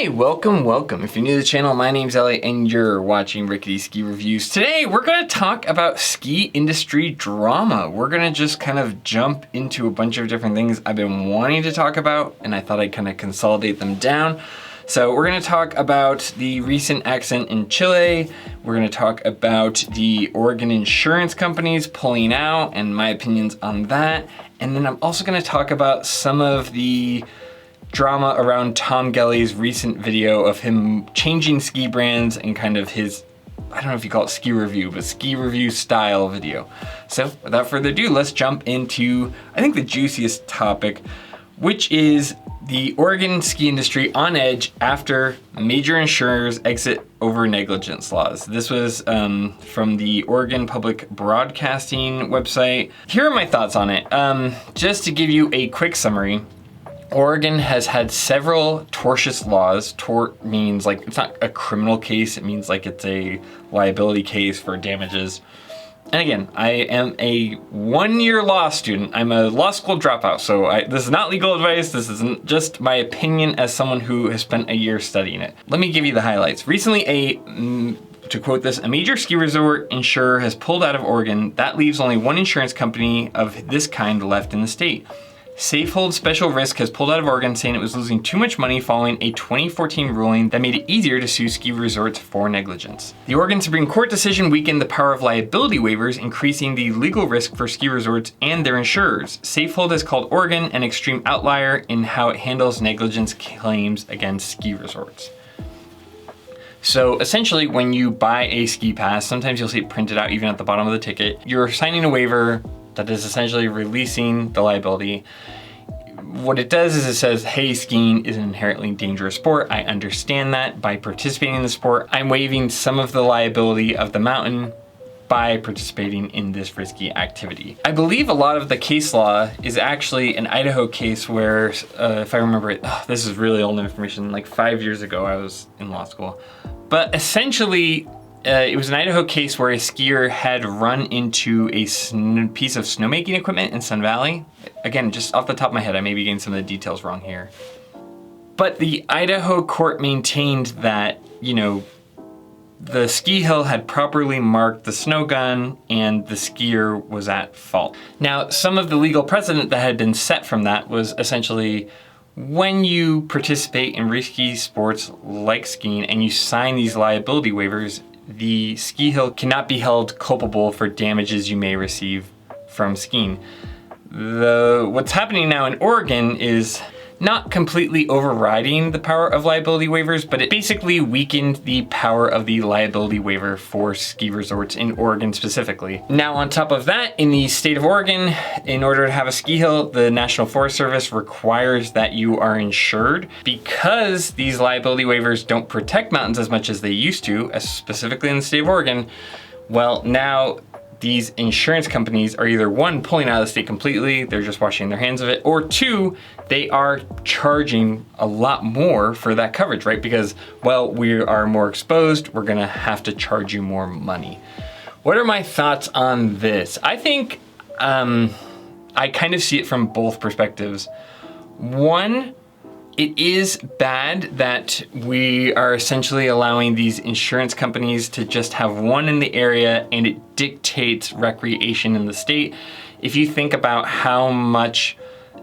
Hey, welcome. If you're new to the channel, my name's Elliott and you're watching Rickety Ski Reviews. Today, we're gonna talk about ski industry drama. We're gonna just kind of jump into a bunch of different things I've been wanting to talk about, and I thought I'd kind of consolidate them down. So we're gonna talk about the recent accident in Chile. We're gonna talk about the Oregon insurance companies pulling out and my opinions on that. And then I'm also gonna talk about some of the drama around Tom Gellie's recent video of him changing ski brands and kind of his, I don't know if you call it ski review, but ski review style video. So without further ado, let's jump into, I think, the juiciest topic, which is the Oregon ski industry on edge after major insurers exit over negligence laws. This was from the Oregon Public Broadcasting website. Here are my thoughts on it. Just to give you a quick summary, Oregon has had several tortious laws. Tort means like, it's not a criminal case, it means like it's a liability case for damages. And again, I am a one-year law student. I'm a law school dropout, so this is not legal advice. This isn't just my opinion as someone who has spent a year studying it. Let me give you the highlights. Recently, to quote this, a major ski resort insurer has pulled out of Oregon. That leaves only one insurance company of this kind left in the state. Safehold Special Risk has pulled out of Oregon, saying it was losing too much money following a 2014 ruling that made it easier to sue ski resorts for negligence. The Oregon Supreme Court decision weakened the power of liability waivers, increasing the legal risk for ski resorts and their insurers. Safehold has called Oregon an extreme outlier in how it handles negligence claims against ski resorts. So essentially, when you buy a ski pass, sometimes you'll see it printed out even at the bottom of the ticket. You're signing a waiver that is essentially releasing the liability. What it does is it says, hey, skiing is an inherently dangerous sport. I understand that. By participating in the sport, I'm waiving some of the liability of the mountain by participating in this risky activity. I believe a lot of the case law is actually an Idaho case where, if I remember it, this is really old information, like 5 years ago I was in law school. But essentially, it was an Idaho case where a skier had run into a piece of snowmaking equipment in Sun Valley. Again, just off the top of my head, I may be getting some of the details wrong here. But the Idaho court maintained that, the ski hill had properly marked the snow gun and the skier was at fault. Now, some of the legal precedent that had been set from that was essentially, when you participate in risky sports like skiing and you sign these liability waivers, the ski hill cannot be held culpable for damages you may receive from skiing. What's happening now in Oregon is not completely overriding the power of liability waivers, but it basically weakened the power of the liability waiver for ski resorts in Oregon specifically. Now, on top of that, in the state of Oregon, in order to have a ski hill, the National Forest Service requires that you are insured. Because these liability waivers don't protect mountains as much as they used to, specifically in the state of Oregon, well, now these insurance companies are either one, pulling out of the state completely, they're just washing their hands of it, or two, they are charging a lot more for that coverage, right? Because, well, we are more exposed, we're gonna have to charge you more money. What are my thoughts on this? I think I kind of see it from both perspectives. One, it is bad that we are essentially allowing these insurance companies to just have one in the area and it dictates recreation in the state. If you think about how much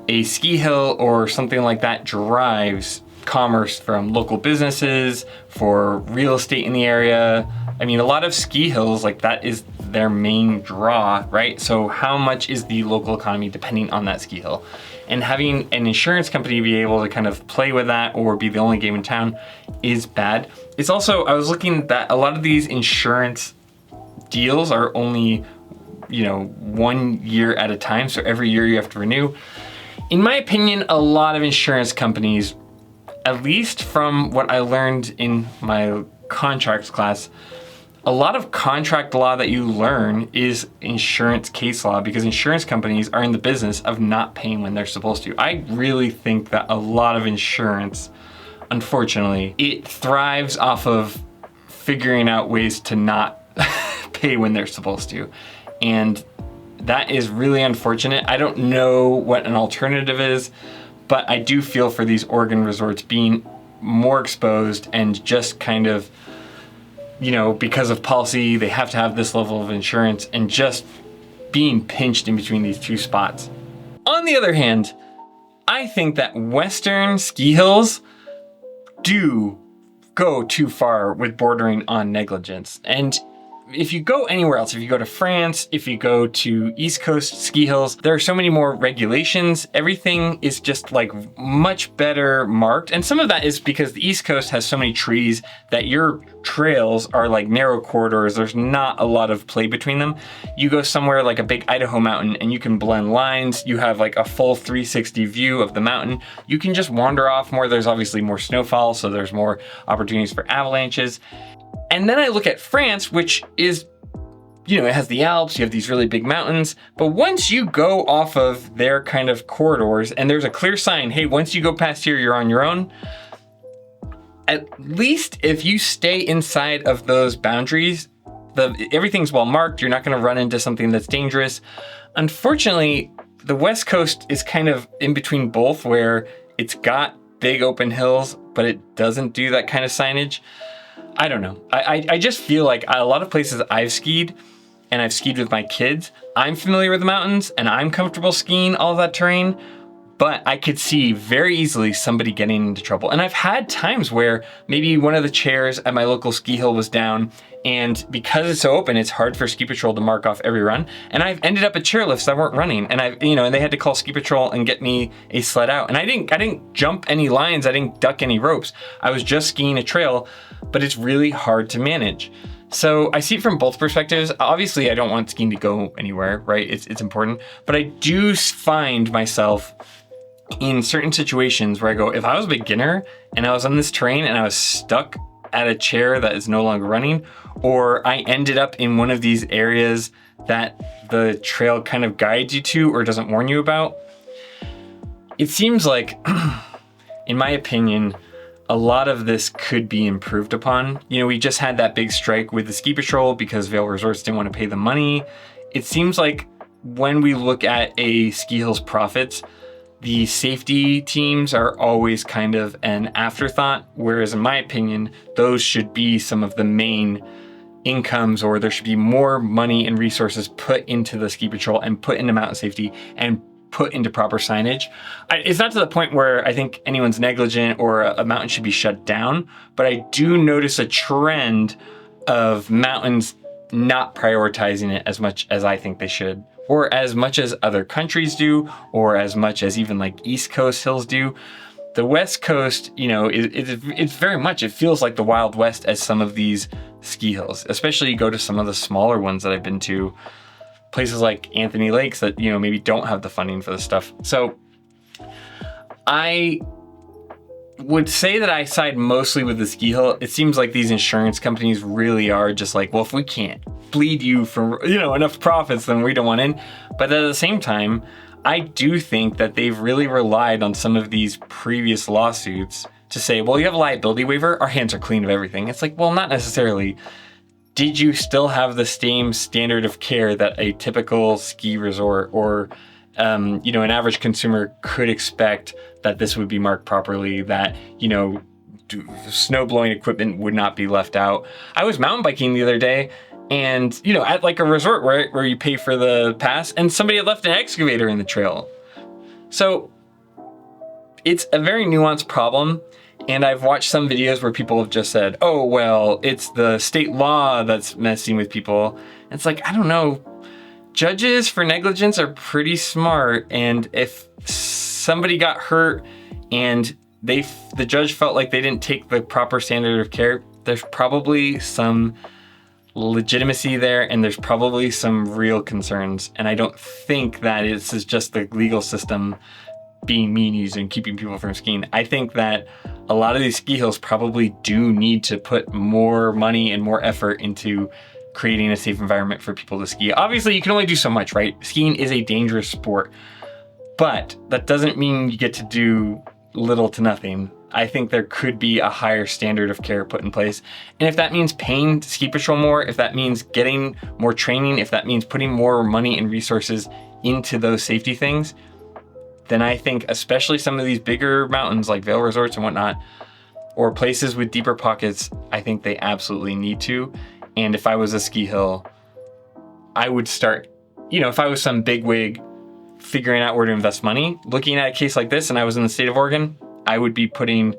a ski hill or something like that drives commerce from local businesses, for real estate in the area, I mean, a lot of ski hills, like, that is their main draw, right? So how much is the local economy depending on that ski hill? And having an insurance company be able to kind of play with that or be the only game in town is bad. It's also, I was looking that a lot of these insurance deals are only, 1 year at a time. So every year you have to renew. In my opinion, a lot of insurance companies, at least from what I learned in my contracts class, a lot of contract law that you learn is insurance case law, because insurance companies are in the business of not paying when they're supposed to. I really think that a lot of insurance, unfortunately, it thrives off of figuring out ways to not pay when they're supposed to. And that is really unfortunate. I don't know what an alternative is, but I do feel for these Oregon resorts being more exposed and just kind of, because of policy, they have to have this level of insurance and just being pinched in between these two spots. On the other hand, I think that Western ski hills do go too far with bordering on negligence. And if you go anywhere else, if you go to France, if you go to East Coast ski hills, there are so many more regulations. Everything is just like much better marked. And some of that is because the East Coast has so many trees that your trails are like narrow corridors. There's not a lot of play between them. You go somewhere like a big Idaho mountain and you can blend lines. You have like a full 360 view of the mountain. You can just wander off more. There's obviously more snowfall, so there's more opportunities for avalanches. And then I look at France, which is, it has the Alps, you have these really big mountains, but once you go off of their kind of corridors and there's a clear sign, hey, once you go past here, you're on your own. At least if you stay inside of those boundaries, everything's well marked, you're not gonna run into something that's dangerous. Unfortunately, the West Coast is kind of in between both, where it's got big open hills, but it doesn't do that kind of signage. I don't know. I just feel like a lot of places I've skied, and I've skied with my kids, I'm familiar with the mountains and I'm comfortable skiing all of that terrain, but I could see very easily somebody getting into trouble. And I've had times where maybe one of the chairs at my local ski hill was down, and because it's so open, it's hard for ski patrol to mark off every run. And I've ended up at chairlifts that weren't running, and and they had to call ski patrol and get me a sled out. And I didn't jump any lines, I didn't duck any ropes. I was just skiing a trail, but it's really hard to manage. So I see it from both perspectives. Obviously, I don't want skiing to go anywhere, right? It's important, but I do find myself in certain situations where I go, if I was a beginner and I was on this terrain and I was stuck at a chair that is no longer running, or I ended up in one of these areas that the trail kind of guides you to or doesn't warn you about, it seems like, in my opinion, a lot of this could be improved upon. We just had that big strike with the ski patrol because Vail Resorts didn't want to pay the money. It seems like when we look at a ski hill's profits, the safety teams are always kind of an afterthought, whereas in my opinion, those should be some of the main incomes, or there should be more money and resources put into the ski patrol and put into mountain safety and put into proper signage. It's not to the point where I think anyone's negligent or a mountain should be shut down, but I do notice a trend of mountains not prioritizing it as much as I think they should, or as much as other countries do, or as much as even like East Coast hills do. The West Coast, it's very much, it feels like the Wild West as some of these ski hills, especially you go to some of the smaller ones that I've been to, places like Anthony Lakes that, maybe don't have the funding for this stuff. So I would say that I side mostly with the ski hill. It seems like these insurance companies really are just like, well, if we can't bleed you for, enough profits, then we don't want in. But at the same time, I do think that they've really relied on some of these previous lawsuits to say, well, you have a liability waiver, our hands are clean of everything. It's like, well, not necessarily. Did you still have the same standard of care that a typical ski resort or an average consumer could expect, that this would be marked properly, that, snow blowing equipment would not be left out? I was mountain biking the other day and, at like a resort where you pay for the pass, and somebody had left an excavator in the trail. So it's a very nuanced problem. And I've watched some videos where people have just said, oh, well, it's the state law that's messing with people. And it's like, I don't know. Judges for negligence are pretty smart. And if somebody got hurt and the judge felt like they didn't take the proper standard of care, there's probably some legitimacy there, and there's probably some real concerns. And I don't think that this is just the legal system being meanies and keeping people from skiing. I think that a lot of these ski hills probably do need to put more money and more effort into creating a safe environment for people to ski. Obviously, you can only do so much, right? Skiing is a dangerous sport, but that doesn't mean you get to do little to nothing. I think there could be a higher standard of care put in place. And if that means paying ski patrol more, if that means getting more training, if that means putting more money and resources into those safety things, then I think especially some of these bigger mountains like Vail Resorts and whatnot, or places with deeper pockets, I think they absolutely need to. And if I was a ski hill, I would start, if I was some bigwig figuring out where to invest money, looking at a case like this and I was in the state of Oregon, I would be putting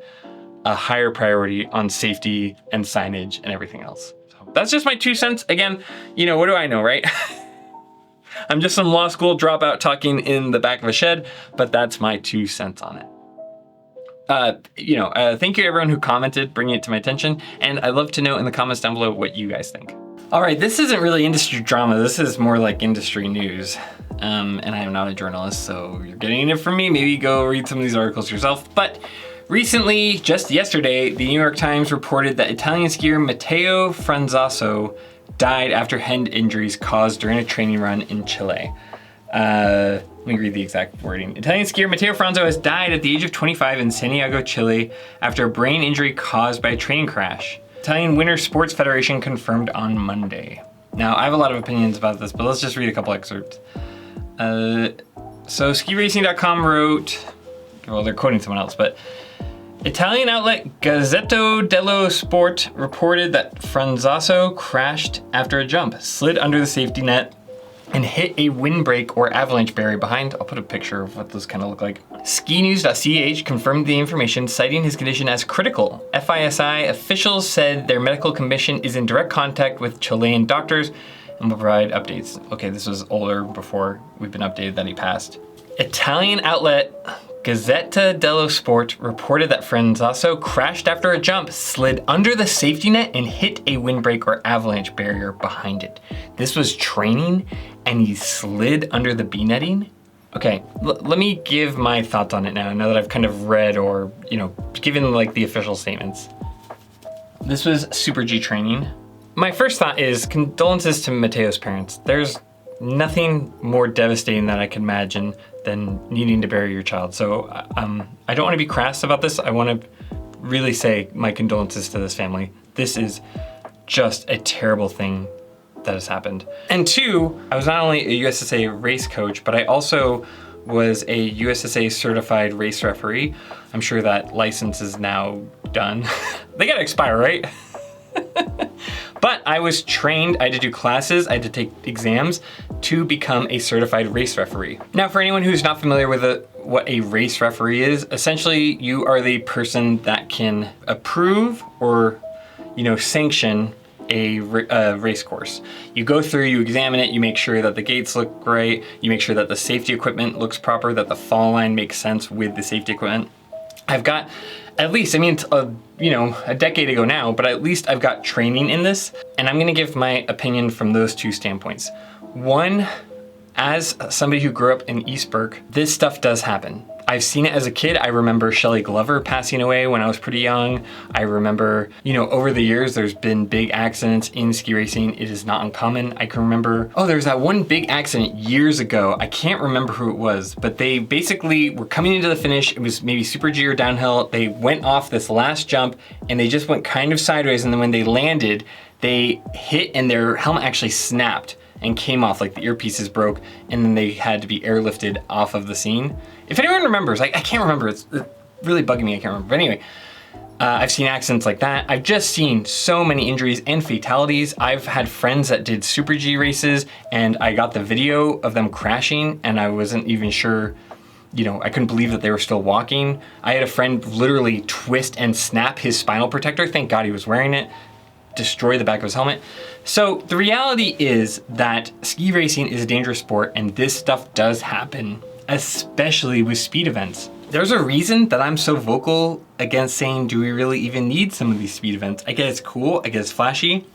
a higher priority on safety and signage and everything else. So that's just my 2 cents. Again, what do I know, right? I'm just some law school dropout talking in the back of a shed, but that's my 2 cents on it. Thank you everyone who commented, bringing it to my attention, and I'd love to know in the comments down below what you guys think. All right, this isn't really industry drama, this is more like industry news. And I am not a journalist, so you're getting it from me. Maybe go read some of these articles yourself. But recently, just yesterday, the New York Times reported that Italian skier Matteo Franzoso died after head injuries caused during a training run in Chile. Let me read the exact wording. Italian skier Matteo Franzoso has died at the age of 25 in Santiago, Chile, after a brain injury caused by a training crash. Italian Winter Sports Federation confirmed on Monday. Now, I have a lot of opinions about this, but let's just read a couple excerpts. So skiracing.com wrote, well, they're quoting someone else, but Italian outlet Gazzetta dello Sport reported that Franzoso crashed after a jump, slid under the safety net, and hit a windbreak or avalanche barrier behind. I'll put a picture of what those kind of look like. SkiNews.ch confirmed the information, citing his condition as critical. FISI officials said their medical commission is in direct contact with Chilean doctors and will provide updates. Okay, this was older before we've been updated that he passed. Italian outlet Gazzetta dello Sport reported that Franzoso crashed after a jump, slid under the safety net, and hit a windbreak or avalanche barrier behind it. This was training, and he slid under the B-netting? Okay, let me give my thoughts on it now that I've kind of read or, given like the official statements. This was Super G training. My first thought is condolences to Matteo's parents. There's nothing more devastating that I can imagine than needing to bury your child. So I don't want to be crass about this. I want to really say my condolences to this family. This is just a terrible thing that has happened. And 2, I was not only a USSA race coach, but I also was a USSA certified race referee. I'm sure that license is now done. They gotta expire, right? But I was trained, I had to do classes, I had to take exams to become a certified race referee. Now, for anyone who's not familiar with what a race referee is, essentially you are the person that can approve or, sanction a race course. You go through, you examine it, you make sure that the gates look right, you make sure that the safety equipment looks proper, that the fall line makes sense with the safety equipment. I've got at least, a decade ago now, but at least I've got training in this, and I'm gonna give my opinion from those 2 standpoints. One, as somebody who grew up in East Burke, this stuff does happen. I've seen it as a kid. I remember Shelley Glover passing away when I was pretty young. I remember, over the years, there's been big accidents in ski racing. It is not uncommon. I can remember, there's that one big accident years ago. I can't remember who it was, but they basically were coming into the finish. It was maybe Super G or downhill. They went off this last jump and they just went kind of sideways. And then when they landed, they hit and their helmet actually snapped and came off, like the earpieces broke, and then they had to be airlifted off of the scene. If anyone remembers, I can't remember, it's really bugging me, I can't remember. But anyway, I've seen accidents like that. I've just seen so many injuries and fatalities. I've had friends that did Super G races and I got the video of them crashing and I wasn't even sure, I couldn't believe that they were still walking. I had a friend literally twist and snap his spinal protector, thank God he was wearing it, destroy the back of his helmet. So the reality is that ski racing is a dangerous sport and this stuff does happen, especially with speed events. There's a reason that I'm so vocal against saying, do we really even need some of these speed events? I get it's cool, I get it's flashy,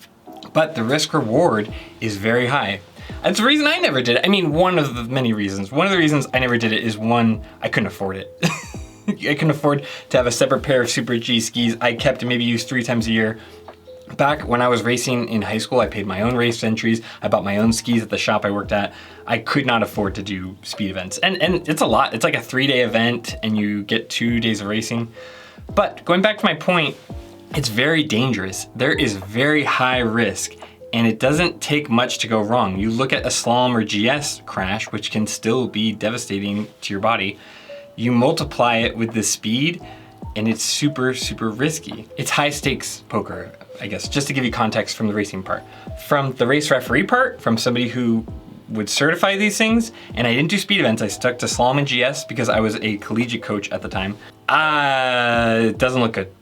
but the risk reward is very high. That's the reason I never did it. One of the many reasons. One of the reasons I never did it is one, I couldn't afford it. I couldn't afford to have a separate pair of Super G skis. I kept and maybe used 3 times a year. Back when I was racing in high school, I paid my own race entries. I bought my own skis at the shop I worked at. I could not afford to do speed events. And it's a lot. It's like a 3-day event and you get 2 days of racing. But going back to my point, it's very dangerous. There is very high risk and it doesn't take much to go wrong. You look at a slalom or GS crash, which can still be devastating to your body. You multiply it with the speed and it's super, super risky. It's high stakes poker, I guess, just to give you context from the racing part. From the race referee part, from somebody who would certify these things, and I didn't do speed events, I stuck to slalom and GS because I was a collegiate coach at the time. It doesn't look good.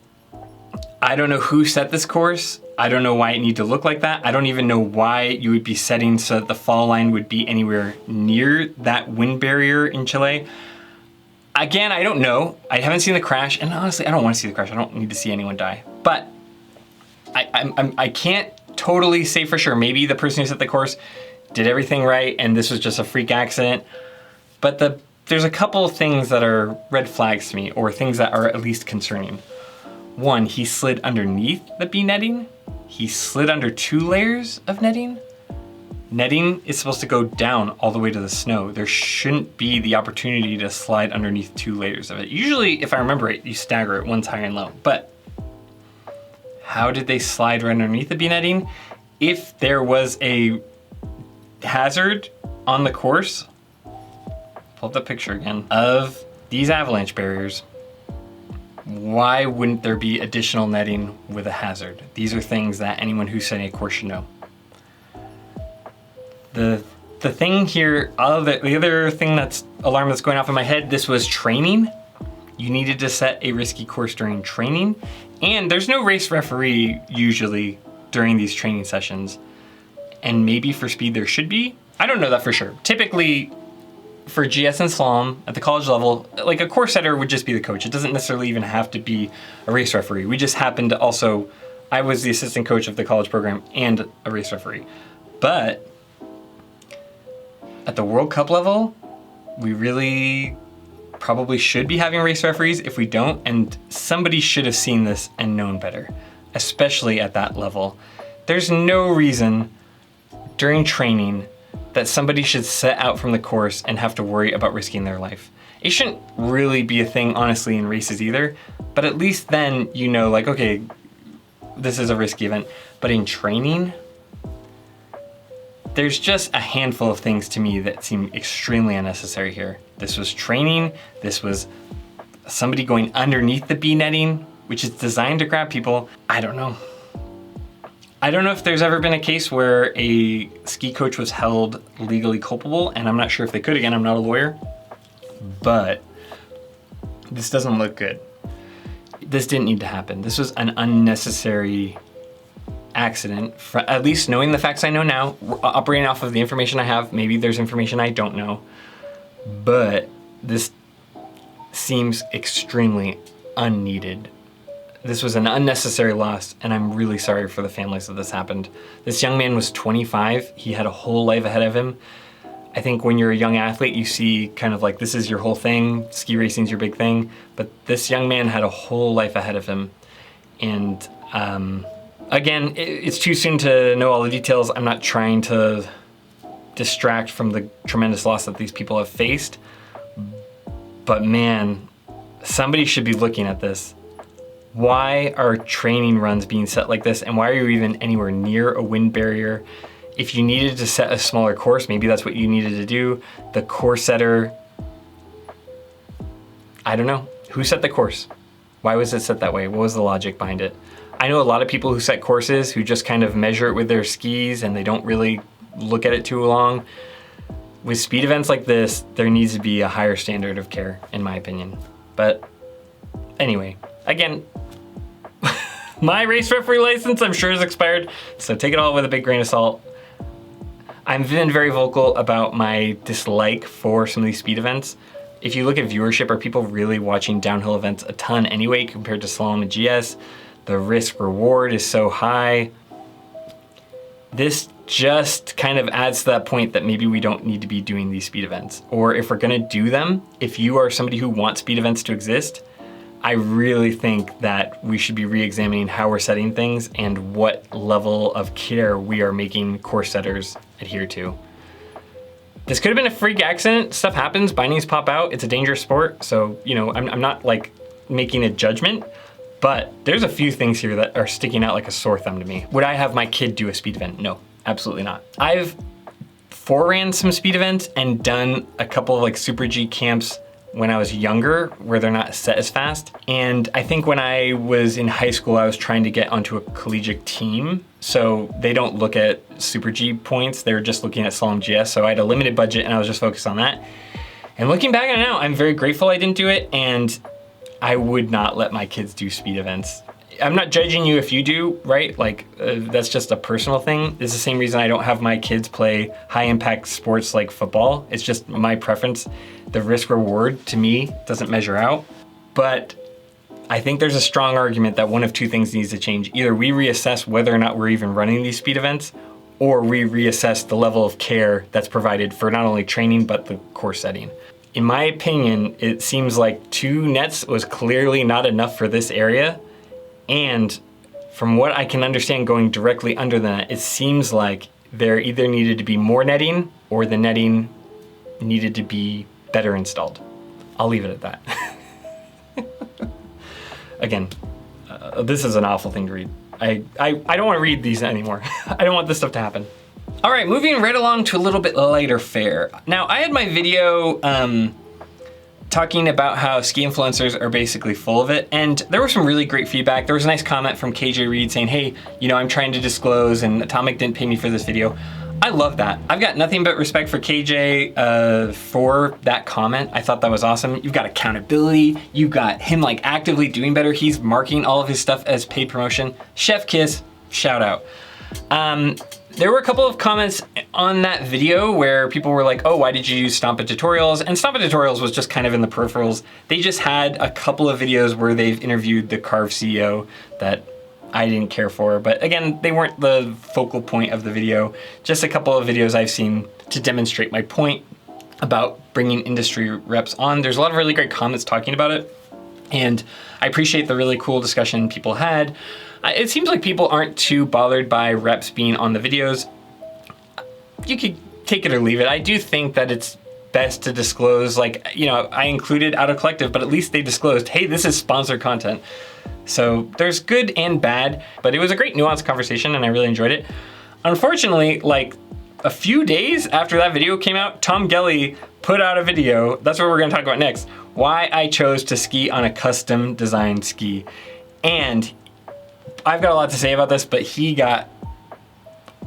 I don't know who set this course. I don't know why it needed to look like that. I don't even know why you would be setting so that the fall line would be anywhere near that wind barrier in Chile. Again, I don't know. I haven't seen the crash, and honestly, I don't want to see the crash. I don't need to see anyone die. But I can't totally say for sure. Maybe the person who set the course did everything right, and this was just a freak accident. But there's a couple of things that are red flags to me, or things that are at least concerning. One, he slid underneath the B netting. He slid under 2 layers of netting. Netting is supposed to go down all the way to the snow. There shouldn't be the opportunity to slide underneath 2 layers of it. Usually, if I remember it, you stagger it, one's high and low. But how did they slide right underneath the B netting? If there was a hazard on the course, pull up the picture again, of these avalanche barriers, why wouldn't there be additional netting with a hazard? These are things that anyone who's setting a course should know. The thing here, the other thing that's alarm that's going off in my head, this was training. You needed to set a risky course during training, and there's no race referee usually during these training sessions. And maybe for speed there should be. I don't know that for sure. Typically, for GS and slalom at the college level, like a course setter would just be the coach. It doesn't necessarily even have to be a race referee. We just happened to also, I was the assistant coach of the college program and a race referee. But at the World Cup level, we really probably should be having race referees. If we don't, and somebody should have seen this and known better, especially at that level. There's no reason during training that somebody should set out from the course and have to worry about risking their life. It shouldn't really be a thing, honestly, in races either, but at least then you know, like, okay, this is a risky event. But in training, there's just a handful of things to me that seem extremely unnecessary here. This was training, this was somebody going underneath the B netting, which is designed to grab people. I don't know. I don't know if there's ever been a case where a ski coach was held legally culpable, and I'm not sure if they could. Again, I'm not a lawyer, but this doesn't look good. This didn't need to happen. This was an unnecessary accident, at least knowing the facts I know now, operating off of the information I have. Maybe there's information I don't know, but this seems extremely unneeded. This was an unnecessary loss, and I'm really sorry for the families that this happened. This young man was 25. He had a whole life ahead of him. I think when you're a young athlete, you see kind of like, this is your whole thing, ski racing's your big thing, but this young man had a whole life ahead of him. And again, it's too soon to know all the details. I'm not trying to distract from the tremendous loss that these people have faced, but man, somebody should be looking at this. Why are training runs being set like this, and why are you even anywhere near a wind barrier? If you needed to set a smaller course, maybe that's what you needed to do. The course setter, I don't know. Who set the course? Why was it set that way? What was the logic behind it? I know a lot of people who set courses who just kind of measure it with their skis and they don't really look at it too long. With speed events like this, there needs to be a higher standard of care, in my opinion. But anyway, again, my race referee license, I'm sure, is expired, so take it all with a big grain of salt. I've been very vocal about my dislike for some of these speed events. If you look at viewership, are people really watching downhill events a ton anyway compared to slalom and GS? The risk reward is so high. This just kind of adds to that point that maybe we don't need to be doing these speed events. Or if we're gonna do them, if you are somebody who wants speed events to exist, I really think that we should be re-examining how we're setting things and what level of care we are making course setters adhere to. This could have been a freak accident. Stuff happens, bindings pop out. It's a dangerous sport. So, you know, I'm not like making a judgment, but there's a few things here that are sticking out like a sore thumb to me. Would I have my kid do a speed event? No, absolutely not. I've foreran some speed events and done a couple of like Super G camps when I was younger, where they're not set as fast. And I think when I was in high school, I was trying to get onto a collegiate team. So they don't look at Super G points, they're just looking at Slalom GS. So I had a limited budget and I was just focused on that. And looking back on it now, I'm very grateful I didn't do it, and I would not let my kids do speed events. I'm not judging you if you do, right? Like, that's just a personal thing. It's the same reason I don't have my kids play high impact sports like football. It's just my preference. The risk reward to me doesn't measure out. But I think there's a strong argument that one of two things needs to change. Either we reassess whether or not we're even running these speed events, or we reassess the level of care that's provided for not only training, but the course setting. In my opinion, it seems like 2 nets was clearly not enough for this area. And from what I can understand going directly under the net, it seems like there either needed to be more netting or the netting needed to be better installed. I'll leave it at that. Again, this is an awful thing to read. I don't want to read these anymore. I don't want this stuff to happen. All right, moving right along to a little bit lighter fare. Now, I had my video talking about how ski influencers are basically full of it, and there was some really great feedback. There was a nice comment from KJ Reed saying, hey, you know, I'm trying to disclose and Atomic didn't pay me for this video. I love that. I've got nothing but respect for KJ for that comment. I thought that was awesome. You've got accountability. You've got him like actively doing better. He's marking all of his stuff as paid promotion. Chef kiss, shout out. There were a couple of comments on that video where people were like, oh, why did you use Stompa Tutorials? And Stompa Tutorials was just kind of in the peripherals. They just had a couple of videos where they've interviewed the Carve CEO that I didn't care for. But again, they weren't the focal point of the video. Just a couple of videos I've seen to demonstrate my point about bringing industry reps on. There's a lot of really great comments talking about it. And I appreciate the really cool discussion people had. It seems like people aren't too bothered by reps being on the videos. You could take it or leave it. I do think that it's best to disclose, like, you know, I included Out of Collective, but at least they disclosed, hey, this is sponsored content. So there's good and bad, but it was a great nuanced conversation and I really enjoyed it. Unfortunately, like a few days after that video came out, Tom Gellie put out a video, that's what we're gonna talk about next, why I chose to ski on a custom designed ski. And I've got a lot to say about this, but he got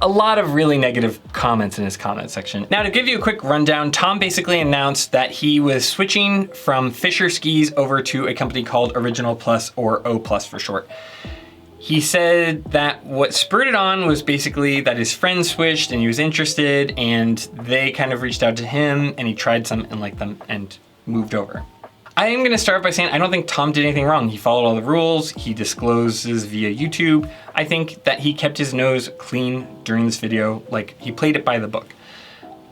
a lot of really negative comments in his comment section. Now, to give you a quick rundown, Tom basically announced that he was switching from Fischer skis over to a company called Original Plus, or O Plus for short. He said that what spurred it on was basically that his friend switched and he was interested, and they kind of reached out to him and he tried some and liked them and moved over. I am gonna start by saying I don't think Tom did anything wrong. He followed all the rules, he discloses via YouTube. I think that he kept his nose clean during this video, like he played it by the book.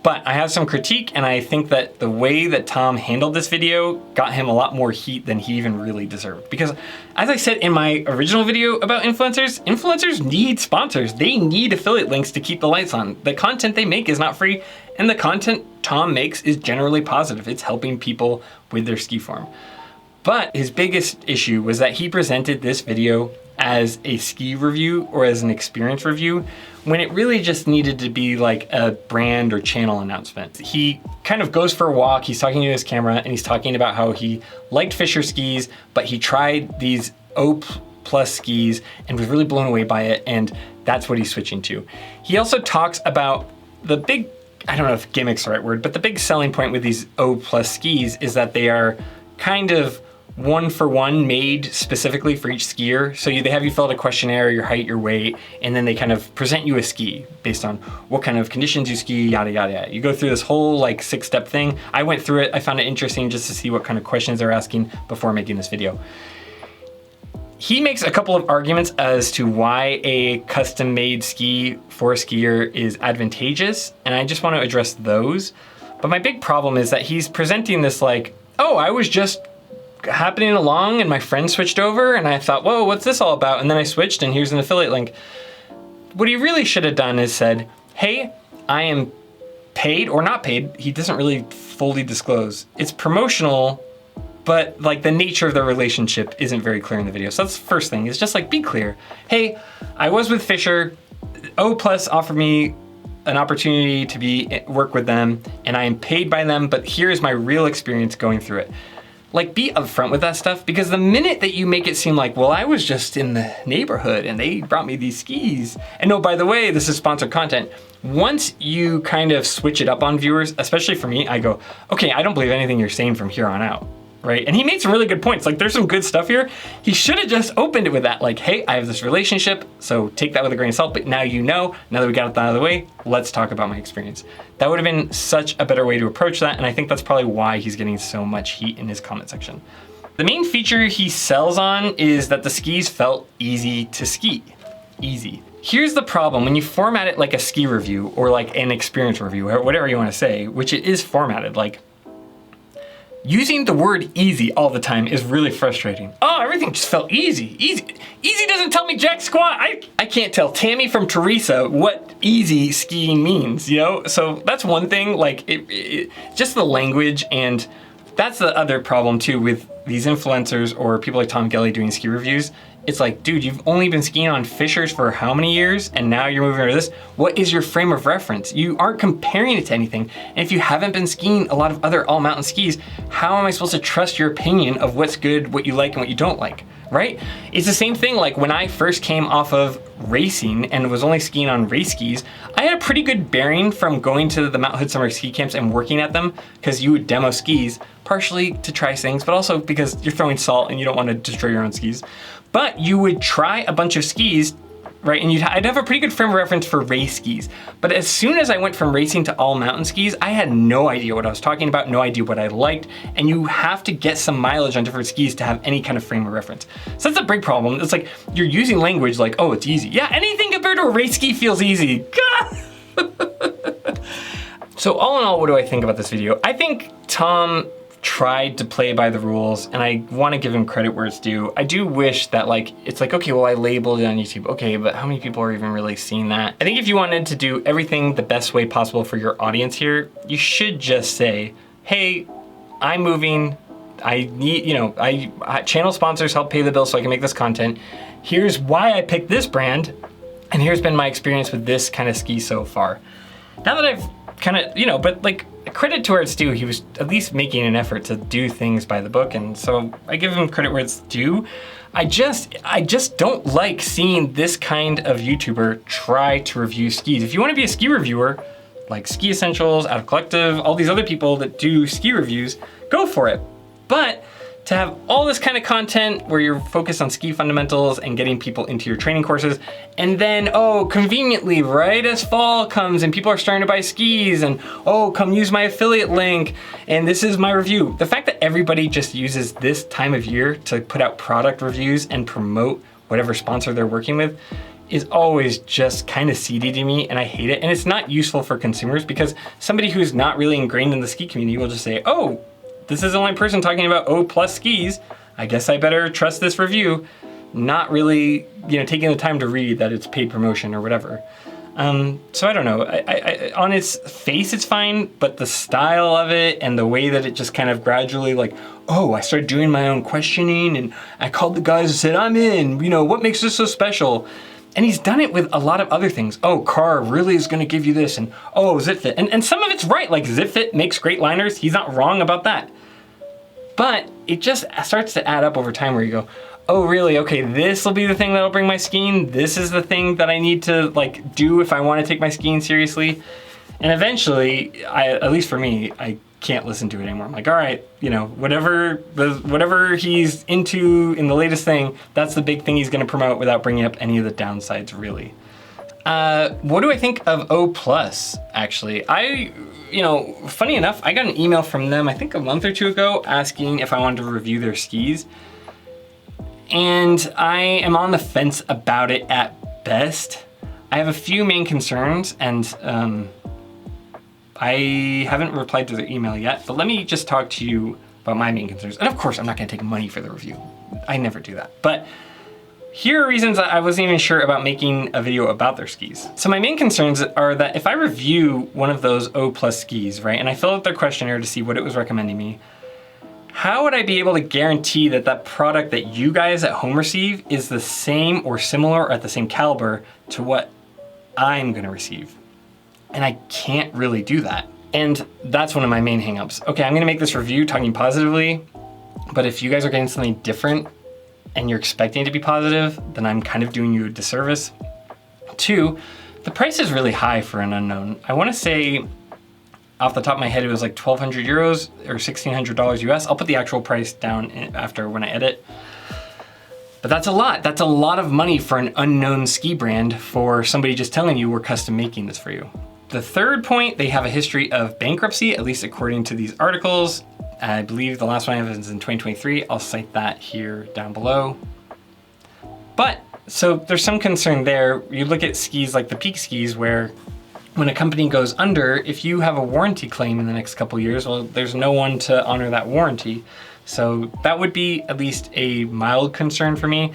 But I have some critique, and I think that the way that Tom handled this video got him a lot more heat than he even really deserved. Because as I said in my original video about influencers, influencers need sponsors. They need affiliate links to keep the lights on. The content they make is not free, and the content Tom makes is generally positive. It's helping people with their ski form. But his biggest issue was that he presented this video as a ski review or as an experience review, when it really just needed to be like a brand or channel announcement. He kind of goes for a walk, he's talking to his camera, and he's talking about how he liked Fischer skis, but he tried these O Plus skis and was really blown away by it, and that's what he's switching to. He also talks about the big, I don't know if gimmick's the right word, but the big selling point with these O Plus skis is that they are kind of one-for-one made specifically for each skier. So they have you fill out a questionnaire, your height, your weight, and then they kind of present you a ski based on what kind of conditions you ski, yada, yada, yada. You go through this whole like 6-step thing. I went through it, I found it interesting just to see what kind of questions they're asking before making this video. He makes a couple of arguments as to why a custom-made ski for a skier is advantageous, and I just want to address those. But my big problem is that he's presenting this like, oh, I was just happening along and my friend switched over and I thought, whoa, what's this all about? And then I switched and here's an affiliate link. What he really should have done is said, hey, I am paid or not paid. He doesn't really fully disclose. It's promotional, but like the nature of the relationship isn't very clear in the video. So that's the first thing, is just like be clear. Hey, I was with Fischer, O Plus offered me an opportunity to work with them, and I am paid by them, but here's my real experience going through it. Like, be upfront with that stuff, because the minute that you make it seem like, well, I was just in the neighborhood and they brought me these skis, and oh, by the way, this is sponsored content. Once you kind of switch it up on viewers, especially for me, I go, okay, I don't believe anything you're saying from here on out, right? And he made some really good points. Like, there's some good stuff here. He should have just opened it with that, like, hey, I have this relationship, so take that with a grain of salt, but now you know, now that we got it out of the way, let's talk about my experience. That would have been such a better way to approach that, and I think that's probably why he's getting so much heat in his comment section. The main feature he sells on is that the skis felt easy to ski. Easy. Here's the problem, when you format it like a ski review or like an experience review, or whatever you want to say, which it is formatted, like, using the word easy all the time is really frustrating. Oh, everything just felt easy. Easy doesn't tell me jack squat. I can't tell Tammy from Teresa what easy skiing means, you know? So that's one thing, like, just the language, and that's the other problem too with these influencers or people like Tom Gellie doing ski reviews. It's like, dude, you've only been skiing on Fishers for how many years, and now you're moving over to this? What is your frame of reference? You aren't comparing it to anything. And if you haven't been skiing a lot of other all mountain skis, how am I supposed to trust your opinion of what's good, what you like, and what you don't like, right? It's the same thing like when I first came off of racing and was only skiing on race skis, I had a pretty good bearing from going to the Mount Hood summer ski camps and working at them, because you would demo skis, partially to try things, but also because you're throwing salt and you don't want to destroy your own skis. But you would try a bunch of skis, right? And I'd have a pretty good frame of reference for race skis. But as soon as I went from racing to all mountain skis, I had no idea what I was talking about, no idea what I liked. And you have to get some mileage on different skis to have any kind of frame of reference. So that's a big problem. It's like, you're using language like, oh, it's easy. Yeah, anything compared to a race ski feels easy. So all in all, what do I think about this video? I think Tom tried to play by the rules, and I want to give him credit where it's due. I do wish that, like, it's like, okay, well, I labeled it on YouTube. Okay, but how many people are even really seeing that? I think if you wanted to do everything the best way possible for your audience here, you should just say, hey, I'm moving. I need, you know, channel sponsors help pay the bill so I can make this content. Here's why I picked this brand, and here's been my experience with this kind of ski so far. Now that I've kind of, you know, but like, credit to where it's due, he was at least making an effort to do things by the book, and so I give him credit where it's due. I just don't like seeing this kind of YouTuber try to review skis. If you want to be a ski reviewer, like Ski Essentials, Out of Collective, all these other people that do ski reviews, go for it. But to have all this kind of content where you're focused on ski fundamentals and getting people into your training courses, and then, oh, conveniently, right as fall comes and people are starting to buy skis, and oh, come use my affiliate link, and this is my review. The fact that everybody just uses this time of year to put out product reviews and promote whatever sponsor they're working with is always just kind of seedy to me, and I hate it. And it's not useful for consumers, because somebody who's not really ingrained in the ski community will just say, oh, this is the only person talking about O+ skis. I guess I better trust this review. Not really, you know, taking the time to read that it's paid promotion or whatever. So I don't know. On its face, it's fine, but the style of it and the way that it just kind of gradually, like, oh, I started doing my own questioning, and I called the guys and said, I'm in. You know, what makes this so special? And he's done it with a lot of other things. Oh, Car really is gonna give you this, and oh, ZipFit. And some of it's right, like ZipFit makes great liners. He's not wrong about that. But it just starts to add up over time where you go, oh, really? Okay, this will be the thing that'll bring my skiing. This is the thing that I need to like do if I want to take my skiing seriously. And eventually, at least for me, I can't listen to it anymore. I'm like, all right, you know, whatever he's into in the latest thing, that's the big thing he's gonna promote without bringing up any of the downsides, really. What do I think of O+, actually? You know, funny enough, I got an email from them, I think a month or two ago, asking if I wanted to review their skis. And I am on the fence about it at best. I have a few main concerns, and I haven't replied to their email yet, but let me just talk to you about my main concerns. And of course, I'm not gonna take money for the review. I never do that. But here are reasons I wasn't even sure about making a video about their skis. So my main concerns are that if I review one of those O+ skis, right, and I fill out their questionnaire to see what it was recommending me, how would I be able to guarantee that that product that you guys at home receive is the same or similar or at the same caliber to what I'm gonna receive? and I can't really do that. And that's one of my main hangups. Okay, I'm gonna make this review talking positively, but if you guys are getting something different and you're expecting it to be positive, then I'm kind of doing you a disservice. 2, the price is really high for an unknown. I wanna say, off the top of my head, it was like 1,200 euros or $1,600 US. I'll put the actual price down after when I edit. But that's a lot. That's a lot of money for an unknown ski brand for somebody just telling you we're custom making this for you. The third point, they have a history of bankruptcy, at least according to these articles. I believe the last one I have is in 2023. I'll cite that here down below. But, so there's some concern there. You look at skis like the Peak skis where when a company goes under, if you have a warranty claim in the next couple years, well, there's no one to honor that warranty. So that would be at least a mild concern for me.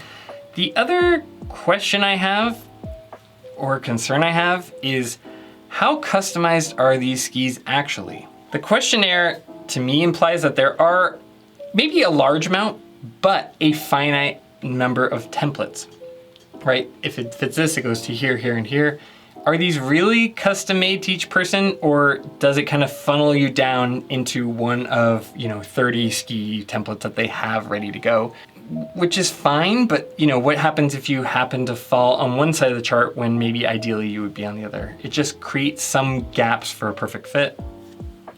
The other question I have, or concern I have, is how customized are these skis actually? The questionnaire to me implies that there are maybe a large amount, but a finite number of templates, right? If it fits this, it goes to here, here, and here. Are these really custom made to each person, or does it kind of funnel you down into one of, 30 ski templates that they have ready to go? Which is fine, but what happens if you happen to fall on one side of the chart when maybe ideally you would be on the other? It just creates some gaps for a perfect fit.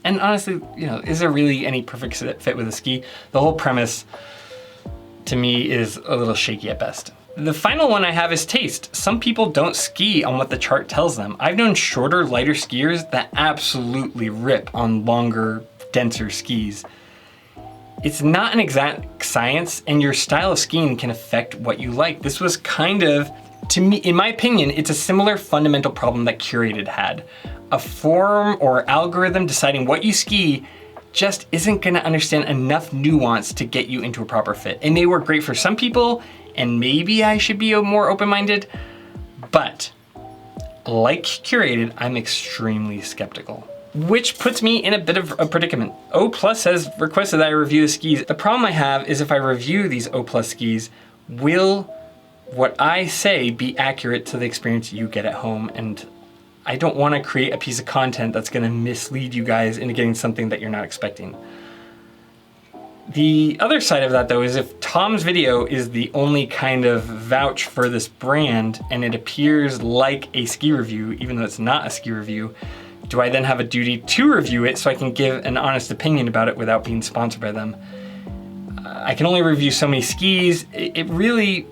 And honestly, is there really any perfect fit with a ski? The whole premise to me is a little shaky at best. The final one I have is taste. Some people don't ski on what the chart tells them. I've known shorter, lighter skiers that absolutely rip on longer, denser skis. It's not an exact science, and your style of skiing can affect what you like. This was kind of, to me, in my opinion, it's a similar fundamental problem that Curated had. A form or algorithm deciding what you ski just isn't gonna understand enough nuance to get you into a proper fit. It may work great for some people, and maybe I should be more open-minded, but like Curated, I'm extremely skeptical. Which puts me in a bit of a predicament. O+ has requested that I review the skis. The problem I have is if I review these O+ skis, will what I say be accurate to the experience you get at home? And I don't want to create a piece of content that's going to mislead you guys into getting something that you're not expecting. The other side of that though is if Tom's video is the only kind of vouch for this brand and it appears like a ski review, even though it's not a ski review, do I then have a duty to review it so I can give an honest opinion about it without being sponsored by them? I can only review so many skis. It really,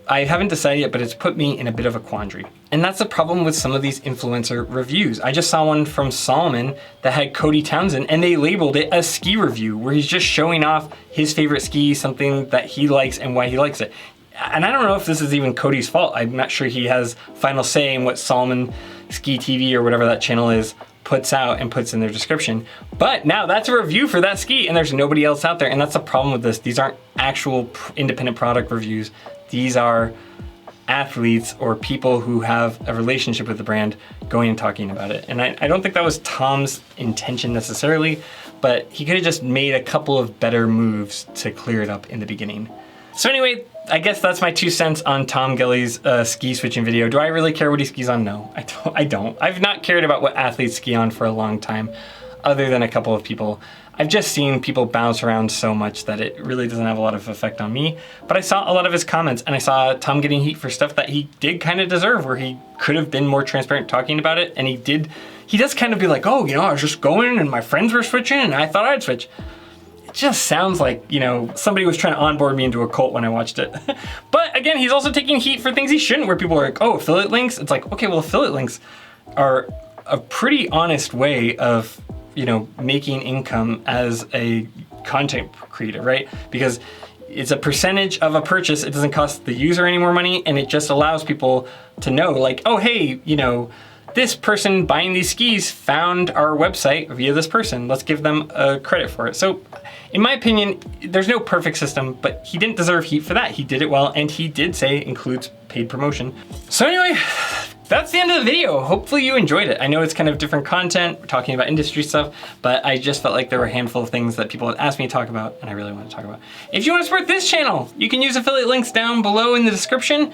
I haven't decided yet, but it's put me in a bit of a quandary. And that's the problem with some of these influencer reviews. I just saw one from Solomon that had Cody Townsend, and they labeled it a ski review, where he's just showing off his favorite ski, something that he likes and why he likes it. And I don't know if this is even Cody's fault. I'm not sure he has final say in what Solomon Ski TV or whatever that channel is puts out and puts in their description. But now that's a review for that ski, and there's nobody else out there. And that's the problem with this. These aren't actual independent product reviews. These are athletes or people who have a relationship with the brand going and talking about it. And I don't think that was Tom's intention necessarily, but he could have just made a couple of better moves to clear it up in the beginning. So anyway, I guess that's my 2 cents on Tom Gellie's ski switching video. Do I really care what he skis on? No, I don't. I've not cared about what athletes ski on for a long time, other than a couple of people. I've just seen people bounce around so much that it really doesn't have a lot of effect on me. But I saw a lot of his comments, and I saw Tom getting heat for stuff that he did kind of deserve, where he could have been more transparent talking about it, and he does kind of be like, oh, I was just going and my friends were switching and I thought I'd switch. It just sounds like, somebody was trying to onboard me into a cult when I watched it. But again, he's also taking heat for things he shouldn't, where people are like, oh, affiliate links? It's like, okay, well, affiliate links are a pretty honest way of making income as a content creator, right? Because it's a percentage of a purchase. It doesn't cost the user any more money, and it just allows people to know, like, oh, hey, this person buying these skis found our website via this person. Let's give them credit for it. So in my opinion, there's no perfect system, but he didn't deserve heat for that. He did it well, and he did say it includes paid promotion. So anyway, that's the end of the video. Hopefully you enjoyed it. I know it's kind of different content, we're talking about industry stuff, but I just felt like there were a handful of things that people had asked me to talk about and I really want to talk about. If you want to support this channel, you can use affiliate links down below in the description.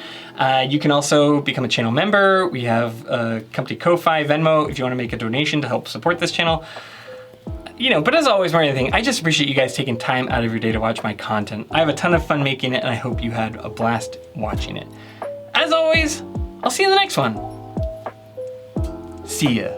You can also become a channel member. We have a company Ko-Fi, Venmo, if you want to make a donation to help support this channel. You know, but as always, more than anything, I just appreciate you guys taking time out of your day to watch my content. I have a ton of fun making it and I hope you had a blast watching it. As always, I'll see you in the next one. See ya.